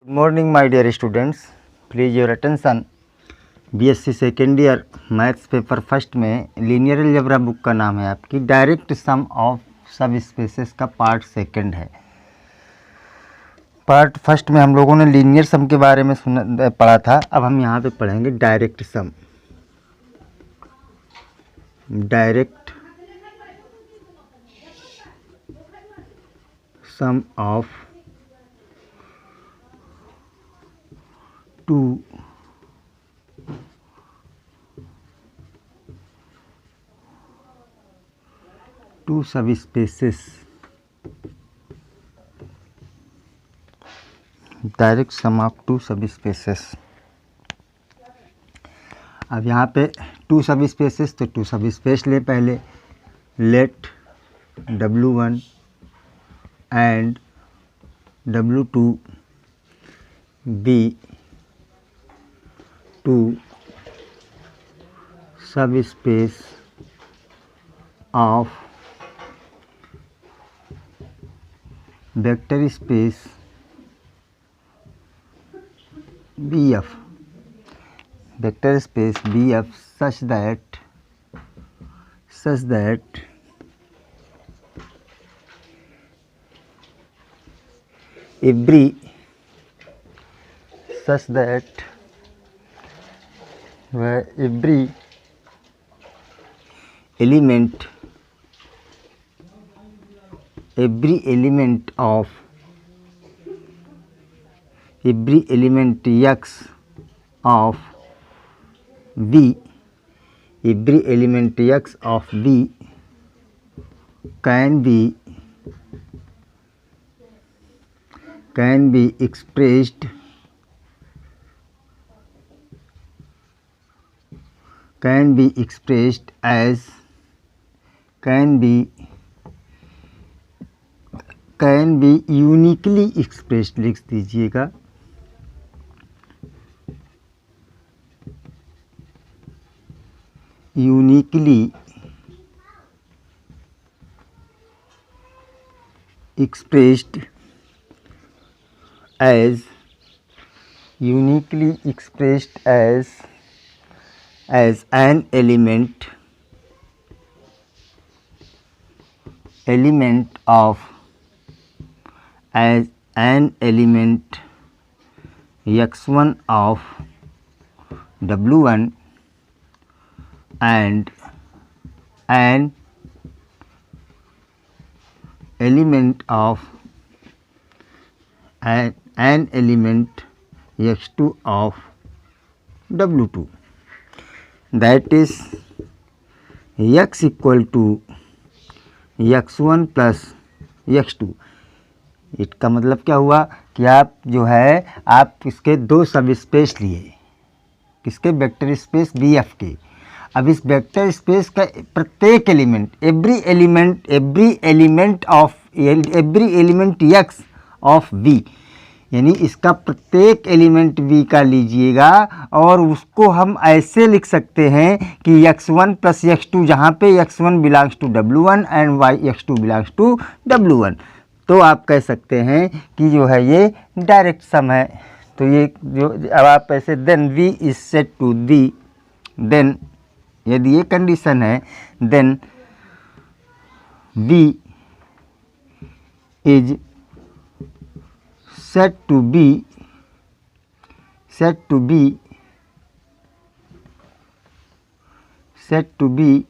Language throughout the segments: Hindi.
Good morning my dear students, please your attention। BSc second year maths paper first में लीनियर अलजेब्रा बुक का नाम है आपकी डायरेक्ट सम ऑफ सब स्पेसेस का पार्ट सेकंड है। पार्ट फर्स्ट में हम लोगों ने लीनियर सम के बारे में पढ़ा था। अब हम यहाँ पे पढ़ेंगे direct sum. Direct sum of two subspaces. Direct sum of two subspaces. अब यहाँ पे टू सब स्पेसेस, तो टू सब स्पेस ले पहले। Let W1 and W2 be two subspace of vector space BF, vector space BF such that every element X of V, every element X of V can be expressed as uniquely expressed लिख दीजिएगा। Uniquely expressed as an element X1 of W1 and an element X2 of W2, that is X equal to X1 plus X2। इसका मतलब क्या हुआ कि आप जो है आप इसके दो सब स्पेस लिए, किसके? वेक्टर स्पेस BF के। अब इस वेक्टर स्पेस का प्रत्येक element every element X of V, यानी इसका प्रत्येक एलिमेंट V का लीजिएगा और उसको हम ऐसे लिख सकते हैं कि X1 प्लस X2, जहाँ पे X1 belongs to W1 and X2 belongs to W1। तो आप कह सकते हैं कि जो है ये डायरेक्ट सम है। तो ये जो अब आप ऐसे then V is set to the, then यदि ये कंडीशन है then V is set to be,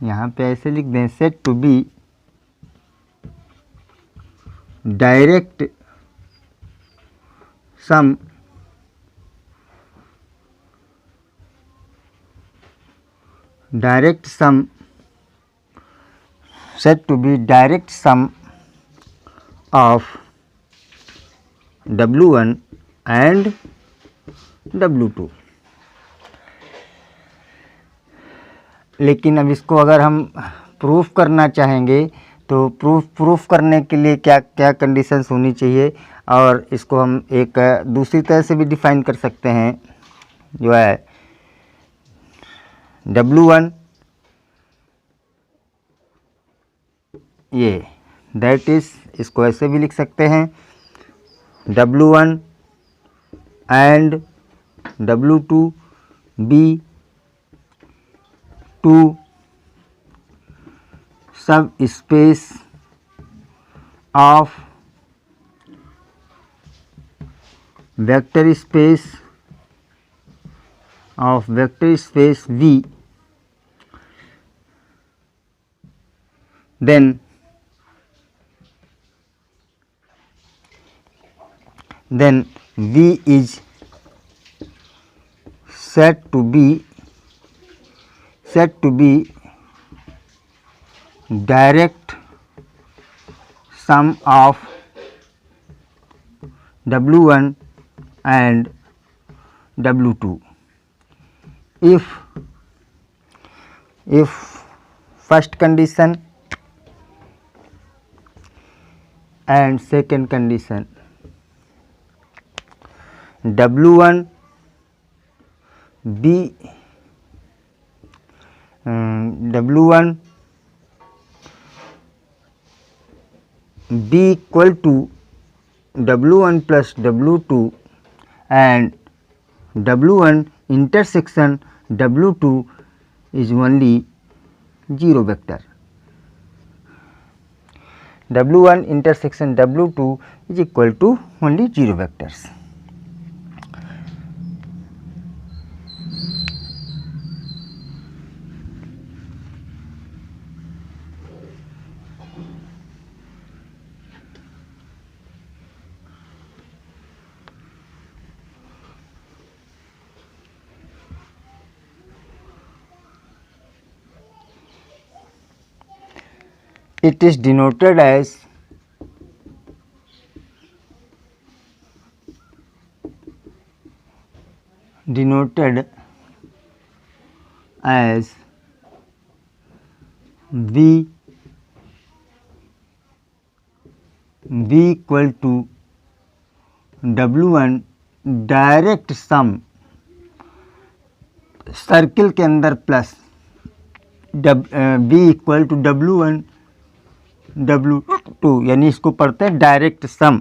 यहाँ पे ऐसे लिख दें set to be direct sum said to be direct sum of W1 and W2। लेकिन अब इसको अगर हम प्रूफ करना चाहेंगे तो प्रूफ करने के लिए क्या क्या कंडीशंस होनी चाहिए, और इसको हम एक दूसरी तरह से भी डिफाइन कर सकते हैं, जो है W1 ये दैट इज़, इसको ऐसे भी लिख सकते हैं W1 and W2 be two subspace of vector space V, then V is said to be direct sum of W1 and W2 if first condition and second condition W1 be equal to W1 plus W2 and W1 intersection W2 is only 0 vector. W1 intersection W2 is equal to only 0 vectors. It is denoted as V equal to W1 direct some circle के अंदर plus V equal to W1 W2, यानी इसको पढ़ते हैं direct sum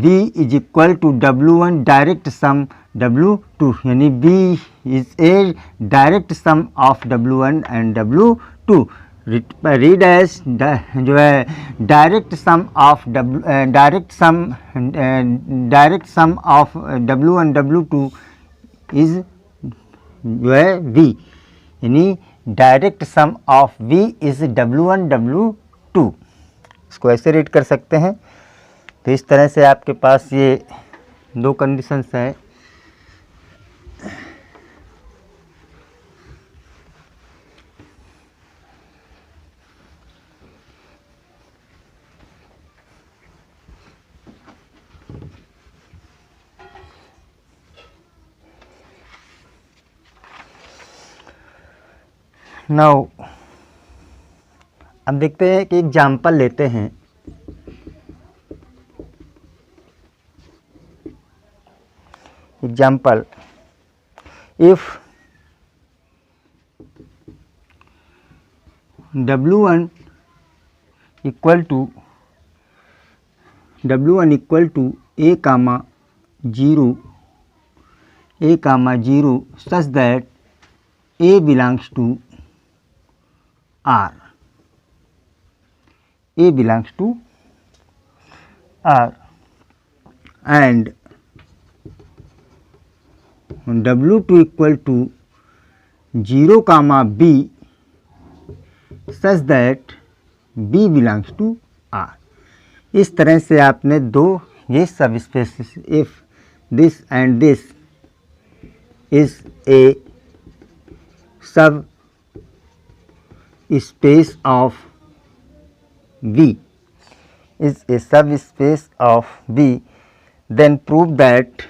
V is equal to W1 direct sum W2, यानी V is a direct sum of W1 and W2. Read as जो है direct sum of direct sum of W1 W2 is जो है V, यानी direct sum of V is W1 W2. इसको ऐसे रीड कर सकते हैं. तो इस तरह से आपके पास ये दो कंडीशंस हैं. नाउ अब देखते हैं कि एग्जाम्पल लेते हैं. Example, if W1 equal to A comma 0 such that A belongs to R. A belongs to R and W2 equal to 0 comma B such that B belongs to R. इस तरह से आपने दो ये सब spaces, if this and this is ए सब space of V, is a subspace of V, then prove that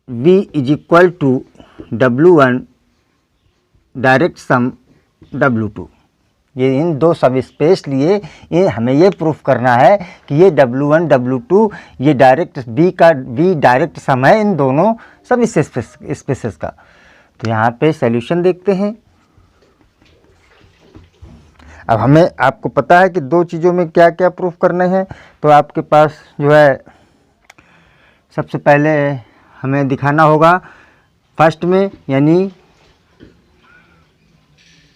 V is equal to W1 direct sum W2, ये इन दो सब स्पेस लिए ये हमें ये प्रूफ करना है कि ये W1 W2 ये डायरेक्ट V डायरेक्ट सम है इन दोनों सब स्पेसेस का। तो यहाँ पे सॉल्यूशन देखते हैं। अब हमें आपको पता है कि दो चीज़ों में क्या क्या प्रूफ करने हैं। तो आपके पास जो है सबसे पहले हमें दिखाना होगा फर्स्ट में, यानी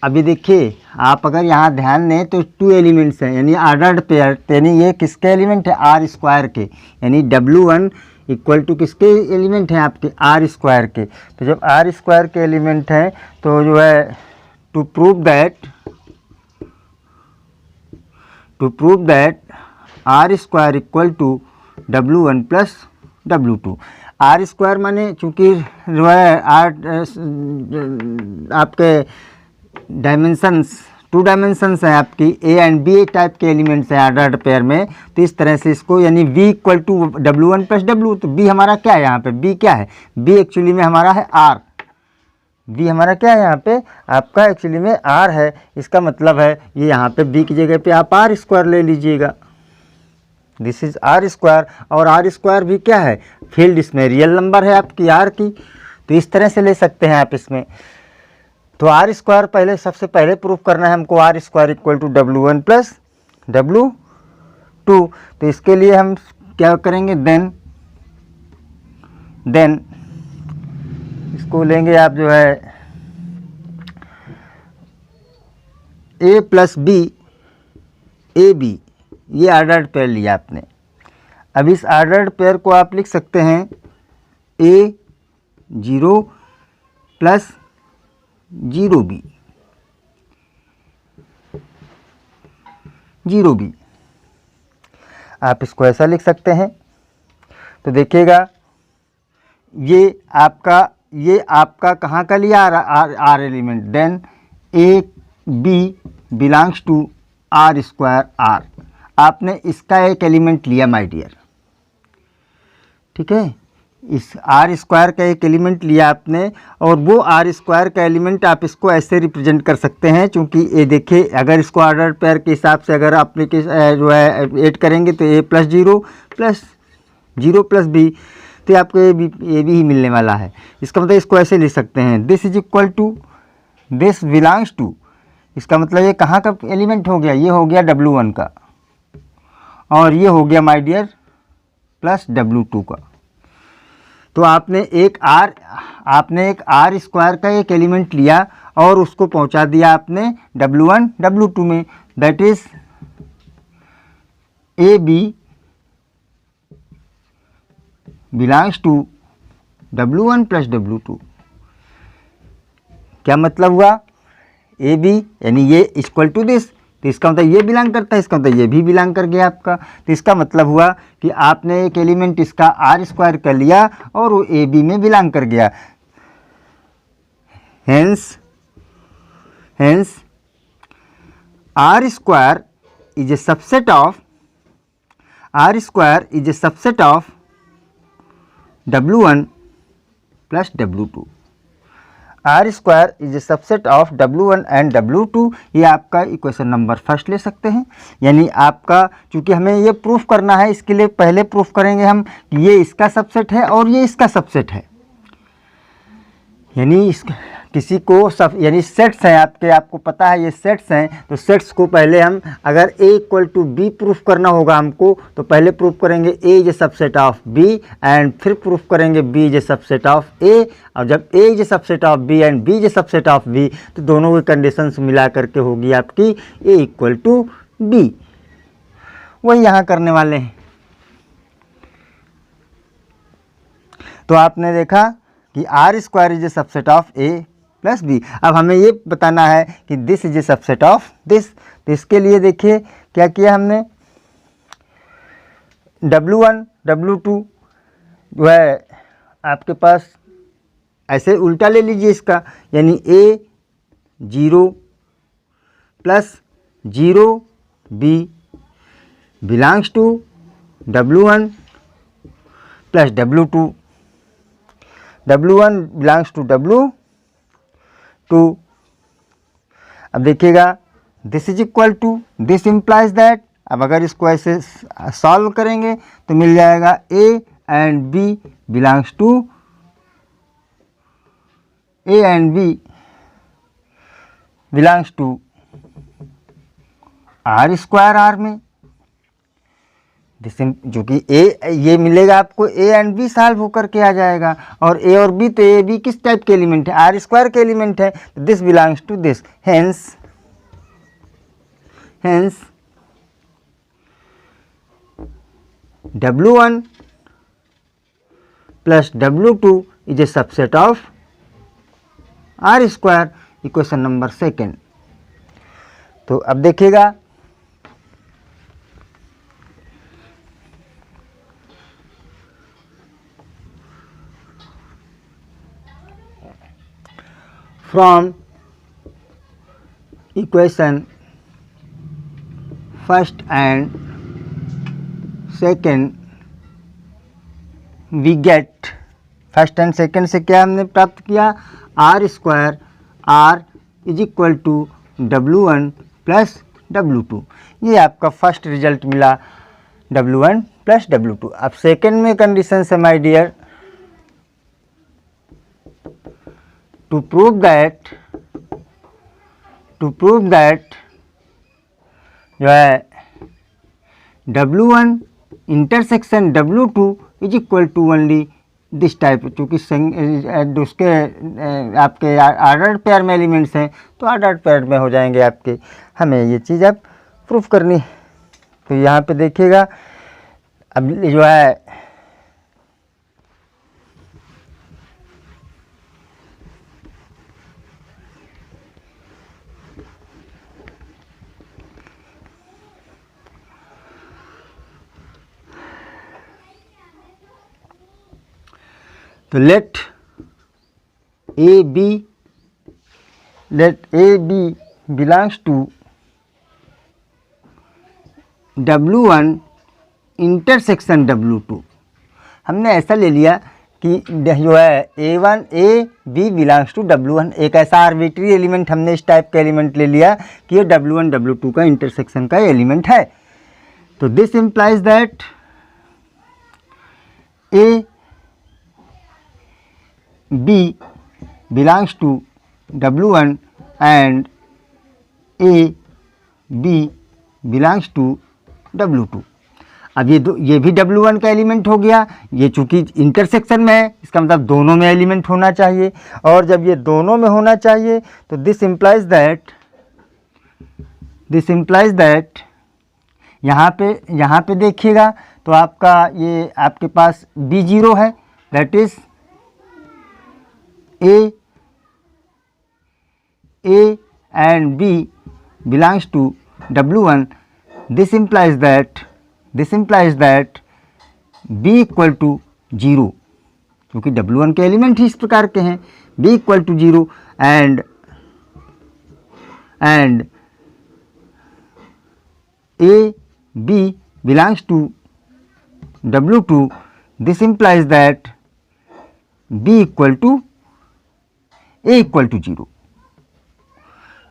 अभी देखिए आप अगर यहाँ ध्यान दें तो 2 एलिमेंट्स हैं यानी ऑर्डर्ड पेयर, यानी ये किसके एलिमेंट है आर स्क्वायर के, यानी W1 इक्वल टू किसके एलिमेंट हैं आपके आर स्क्वायर के। तो जब आर स्क्वायर के एलिमेंट हैं तो जो है to prove that R square equal to W1 plus W2। R square माने चूँकि जो है आपके डायमेंशंस 2 डायमेंशंस हैं आपकी ए एंड बी टाइप के एलिमेंट्स हैं ऑर्डर्ड पेयर में। तो इस तरह से इसको यानी V equal to W1 plus W। तो B हमारा क्या है यहाँ पे, B क्या है, B एक्चुअली में हमारा है R। B हमारा क्या है यहाँ पे आपका एक्चुअली में R है। इसका मतलब है ये यहाँ पे B की जगह पे आप R स्क्वायर ले लीजिएगा, दिस इज R स्क्वायर। और R स्क्वायर भी क्या है, फील्ड इसमें रियल नंबर है आपकी R की। तो इस तरह से ले सकते हैं आप इसमें। तो आर स्क्वायर पहले सबसे पहले प्रूफ करना है हमको, R square equal to W1 plus W2। तो इसके लिए हम क्या करेंगे, देन इसको लेंगे आप जो है A प्लस B AB, ये ऑर्डर्ड पेयर लिया आपने। अब इस ऑर्डर्ड पेयर को आप लिख सकते हैं A0 प्लस 0B, आप इसको ऐसा लिख सकते हैं। तो देखिएगा ये आपका कहाँ का लिया R element, then AB belongs to R square R। आपने इसका एक एलिमेंट लिया माय डियर, ठीक है, इस आर स्क्वायर का एक एलिमेंट लिया आपने। और वो आर स्क्वायर का एलिमेंट आप इसको ऐसे रिप्रेजेंट कर सकते हैं, क्योंकि ये देखिए अगर इसको ऑर्डर पेयर के हिसाब से अगर आपने जो है ऐड करेंगे तो A प्लस 0 प्लस B, तो आपको ए बी ही मिलने वाला है। इसका मतलब इसको ऐसे लिख सकते हैं, this is equal to this belongs to, इसका मतलब ये कहाँ का एलिमेंट हो गया, ये हो गया W1 का और ये हो गया माय डियर प्लस W2 का। तो आपने एक आर स्क्वायर का एक एलिमेंट लिया और उसको पहुंचा दिया आपने W1 W2 में, that is AB belongs to W1 plus W2। क्या मतलब हुआ, AB यानी ये इक्वल टू दिस, तो इसका मतलब ये बिलोंग करता है, इसका मतलब ये भी बिलोंग कर गया आपका। तो इसका मतलब हुआ कि आपने एक एलिमेंट इसका आर स्क्वायर कर लिया और वो AB में बिलोंग कर गया। Hence R square is a subset of W1 plus W2। R square is a subset of W1 and W2। ये आपका इक्वेशन नंबर फर्स्ट ले सकते हैं। यानी आपका चूँकि हमें ये प्रूफ करना है, इसके लिए पहले प्रूफ करेंगे हम कि ये इसका सबसेट है और ये इसका सबसेट है। यानी किसी को सब यानी सेट्स हैं आपको पता है ये सेट्स हैं, तो सेट्स को पहले हम अगर A equal to B proof करना होगा हमको, तो पहले प्रूफ करेंगे A is a subset of B and फिर प्रूफ करेंगे B is a subset of A। और जब A is a subset of B and B is a subset of B, तो दोनों की कंडीशंस मिला करके होगी आपकी A इक्वल टू B। वही यहाँ करने वाले हैं। तो आपने देखा कि R square is a subset of A plus B। अब हमें ये बताना है कि this is a subset of this. तो इसके लिए देखिए क्या किया हमने, W1 W2 जो है आपके पास ऐसे उल्टा ले लीजिए इसका, यानी A0 plus 0B belongs to W1 plus W2। W1 belongs to W2। अब देखिएगा this is equal to this implies that, अब अगर इसको ऐसे सॉल्व करेंगे तो मिल जाएगा A and B belongs to A and B belongs to R square R में। जो कि ए ये मिलेगा आपको, ए एंड बी सॉल्व होकर के आ जाएगा, और ए और बी तो ए बी किस टाइप के एलिमेंट है, आर स्क्वायर के एलिमेंट है, this belongs to this, hence W1 plus W2 is a subset of R square, equation number second. तो अब देखिएगा from equation first and second we get, first and second से क्या हमने प्राप्त किया, R square R is equal to W1 plus W2, ये आपका फर्स्ट रिजल्ट मिला W1 प्लस W2। अब सेकेंड में कंडीशन है my dear, to prove that जो है W1 intersection W2 is equal to only this type, चूँकि उसके आपके ऑर्डर्ड पेयर में एलिमेंट्स हैं तो ऑर्डर्ड पेयर में हो जाएंगे आपके, हमें ये चीज़ अब प्रूफ करनी। तो यहाँ पे देखिएगा अब जो है तो let A B belongs to W1 intersection W2। हमने ऐसा ले लिया कि जो है A B belongs to W1, एक ऐसा आर्बिट्री एलिमेंट हमने इस टाइप का एलिमेंट ले लिया कि ये W1 W2 का इंटरसेक्शन का एलिमेंट है। तो this implies that A B belongs to W1 and A B belongs to W2। अब ये भी W1 का एलिमेंट हो गया, ये चूंकि इंटरसेक्शन में है इसका मतलब दोनों में एलिमेंट होना चाहिए, और जब ये दोनों में होना चाहिए तो दिस इम्प्लाइज दैट यहाँ पे देखिएगा तो आपका ये आपके पास B0 है, that is A and B belongs to W1। this implies that B equal to 0, क्योंकि W1 के एलिमेंट ही इस प्रकार के हैं, B equal to 0 and A B belongs to W2। this implies that B equal to A equal to 0।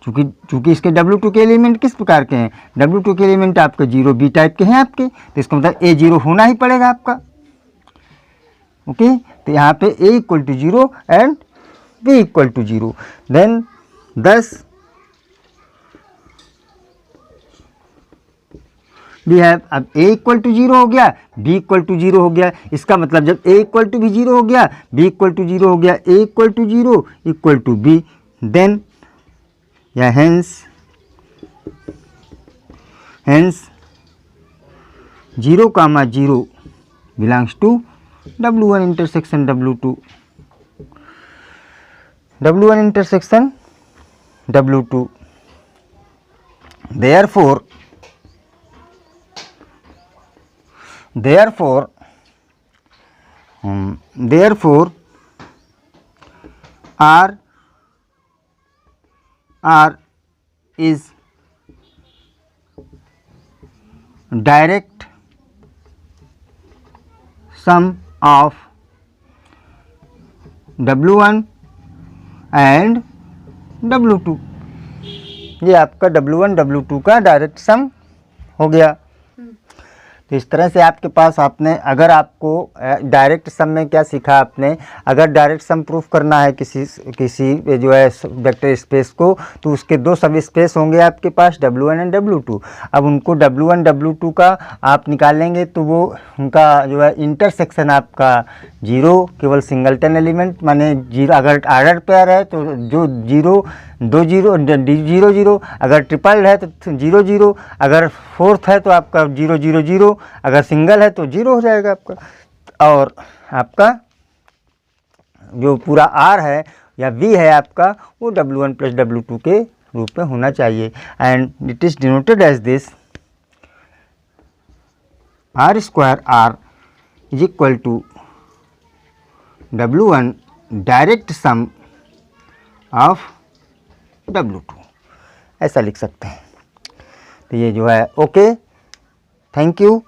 चूँकि इसके W2 के एलिमेंट किस प्रकार के हैं, W2 के एलिमेंट आपके 0 B टाइप के हैं आपके, तो इसका मतलब A0 होना ही पड़ेगा आपका। ओके, तो यहाँ पे A equal to 0 and B equal to 0, then 10 we have, अब A इक्वल टू 0 हो गया, B इक्वल टू 0 हो गया, इसका मतलब जब A इक्वल टू भी 0 हो गया, B इक्वल टू 0 हो गया, A equal to 0 equal to B, then या hence 0, 0 belongs to W1 intersection W2, W1 intersection W2। therefore R is direct sum of W1 and W2। ये आपका W1 W2 का डायरेक्ट सम हो गया। तो इस तरह से आपके पास आपने, अगर आपको डायरेक्ट सम में क्या सीखा आपने, अगर डायरेक्ट सम प्रूफ करना है किसी जो है वेक्टर स्पेस को, तो उसके दो सब स्पेस होंगे आपके पास W1 एंड W2। अब उनको W1 W2 का आप निकालेंगे तो वो उनका जो है इंटरसेक्शन आपका जीरो, केवल सिंगलटन एलिमेंट माने जीरो। अगर आर्डर पेयर है तो जो जीरो दो जीरो जीरो जीरो, अगर ट्रिपल है तो जीरो जीरो, अगर फोर्थ है तो आपका जीरो जीरो जीरो, अगर सिंगल है तो जीरो हो जाएगा आपका। और आपका जो पूरा R है या V है आपका, वो W1 प्लस W2 के रूप में होना चाहिए। And it is denoted as this R square R is equal to W1 direct sum of W2, ऐसा लिख सकते हैं। तो ये जो है ओके, थैंक यू।